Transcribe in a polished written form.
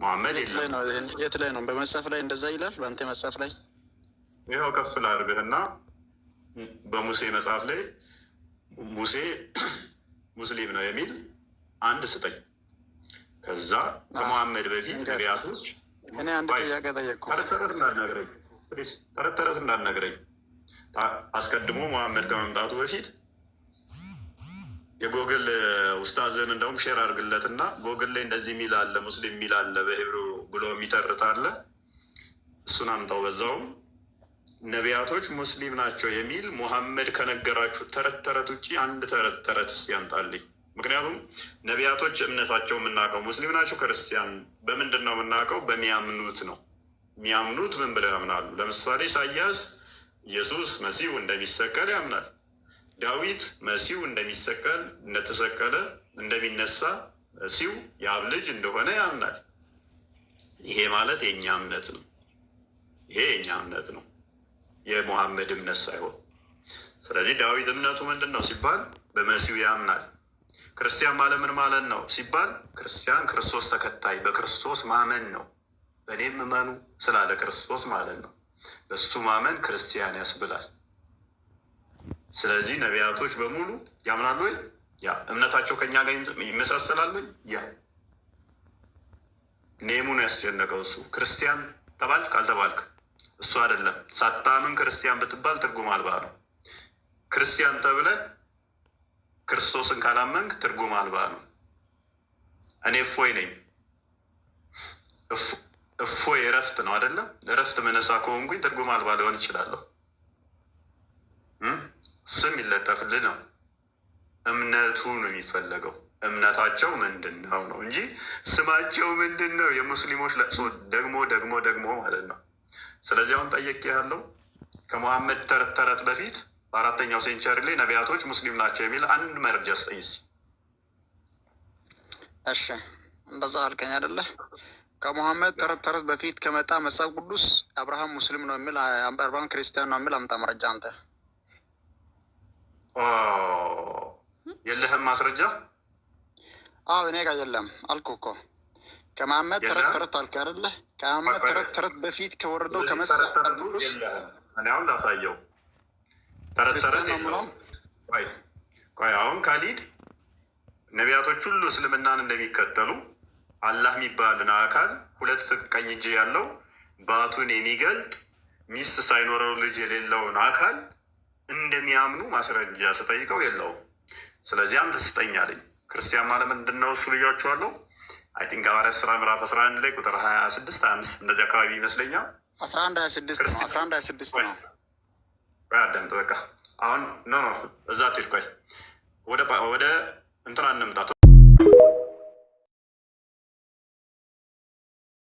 ሙሐመድ የለም። የት ላይ ነው? በመጽሐፍ ላይ እንደዛ ይላል? በአንተ መጽሐፍ ላይ ይኸው ከፍ ላድርግህና በሙሴ መጽሐፍ ላይ ሙሴ ሙስሊም ነው የሚል አንድ ስጠኝ። ከዛ ከሙሐመድ በፊት ነቢያቶች እኔ አንድ ጥያቄ ጠየቅኩ። ተረት ተረት እንዳልነግረኝ አስቀድሞ ሙሐመድ ከመምጣቱ በፊት የጎግል ኡስታዝን እንደውም ሼር አድርግለትና ጎግል ላይ እንደዚህ የሚል አለ፣ ሙስሊም የሚል አለ፣ በሂብሩ ብሎ የሚተርት አለ። እሱን አምጣው። በዛውም ነቢያቶች ሙስሊም ናቸው የሚል ሙሐመድ ከነገራችሁ ተረት ተረት ውጭ አንድ ተረት ተረት እስኪ ያምጣልኝ። ምክንያቱም ነቢያቶች እምነታቸው የምናውቀው ሙስሊም ናቸው ክርስቲያን በምንድን ነው የምናውቀው? በሚያምኑት ነው። የሚያምኑት ምን ብለው ያምናሉ? ለምሳሌ ኢሳያስ ኢየሱስ መሲሁ እንደሚሰቀል ያምናል። ዳዊት መሲሁ እንደሚሰቀል እንደተሰቀለ እንደሚነሳ መሲሁ የአብ ልጅ እንደሆነ ያምናል። ይሄ ማለት የእኛ እምነት ነው። ይሄ የእኛ እምነት ነው፣ የሙሐመድ እምነት ሳይሆን። ስለዚህ ዳዊት እምነቱ ምንድን ነው ሲባል በመሲሁ ያምናል። ክርስቲያን ማለት ምን ማለት ነው ሲባል ክርስቲያን ክርስቶስ ተከታይ በክርስቶስ ማመን ነው። በእኔም እመኑ ስላለ ክርስቶስ ማለት ነው። በሱ ማመን ክርስቲያን ያስብላል። ስለዚህ ነቢያቶች በሙሉ ያምናሉ ወይ? ያ እምነታቸው ከኛ ጋር ይመሳሰላል ወይ? ያ ኔሙ ነው ያስጨነቀው። እሱ ክርስቲያን ተባልክ አልተባልክ እሱ አይደለም። ሳታምን ክርስቲያን ብትባል ትርጉም አልባ ነው። ክርስቲያን ተብለ ክርስቶስን ካላመንክ ትርጉም አልባ ነው። እኔ እፎይ ነኝ። እፎይ እረፍት ነው አይደለም? እረፍት መነሳ ከሆንኩኝ ትርጉም አልባ ሊሆን ይችላለሁ። ስም ይለጠፍልህ ነው። እምነቱ ነው የሚፈለገው። እምነታቸው ምንድን ነው ነው እንጂ ስማቸው ምንድን ነው? የሙስሊሞች ለቅሶ ደግሞ ደግሞ ደግሞ ማለት ነው። ስለዚህ አሁን ጠየቅ ያለው ከሙሐመድ ተረት ተረት በፊት በአራተኛው ሴንቸሪ ላይ ነቢያቶች ሙስሊም ናቸው የሚል አንድ መረጃ ስጠይስ። እሺ እንደዛ አልከኝ አይደለ? ከሙሐመድ ተረት ተረት በፊት ከመጣ መጽሐፍ ቅዱስ አብርሃም ሙስሊም ነው የሚል አብርሃም ክርስቲያን ነው የሚል አምጣ መረጃ አንተ። የለህም ማስረጃ? አዎ እኔ ጋር የለም አልኩ እኮ። ከመሐመድ ተረት ተረት አልክ አይደለ? ከመሐመድ ተረት ተረት በፊት ከወረደው ከመጽሐፍ ቅዱስ እኔ አሁን ላሳየው። ተረት ተረት የለውም። ቆይ አሁን ካሊድ ነቢያቶች ሁሉ እስልምናን እንደሚከተሉ አላህ የሚባልን አካል ሁለት ቀኝ እጅ ያለው ባቱን የሚገልጥ ሚስት ሳይኖረው ልጅ የሌለውን አካል እንደሚያምኑ ማስረጃ ስጠይቀው የለውም። ስለዚህ አንተ ስጠኝ አለኝ። ክርስቲያን ማለት ምንድን ነው እሱ ብያችኋለሁ። አይ ቲንክ ሐዋርያት ሥራ ምዕራፍ 11 ላይ ቁጥር 26 25 እንደዚህ አካባቢ ይመስለኛል። 11 26 ነው። አዳምጥ በቃ አሁን ኖ እዛ ትሄድ። ቆይ ወደ እንትና እንምጣ፣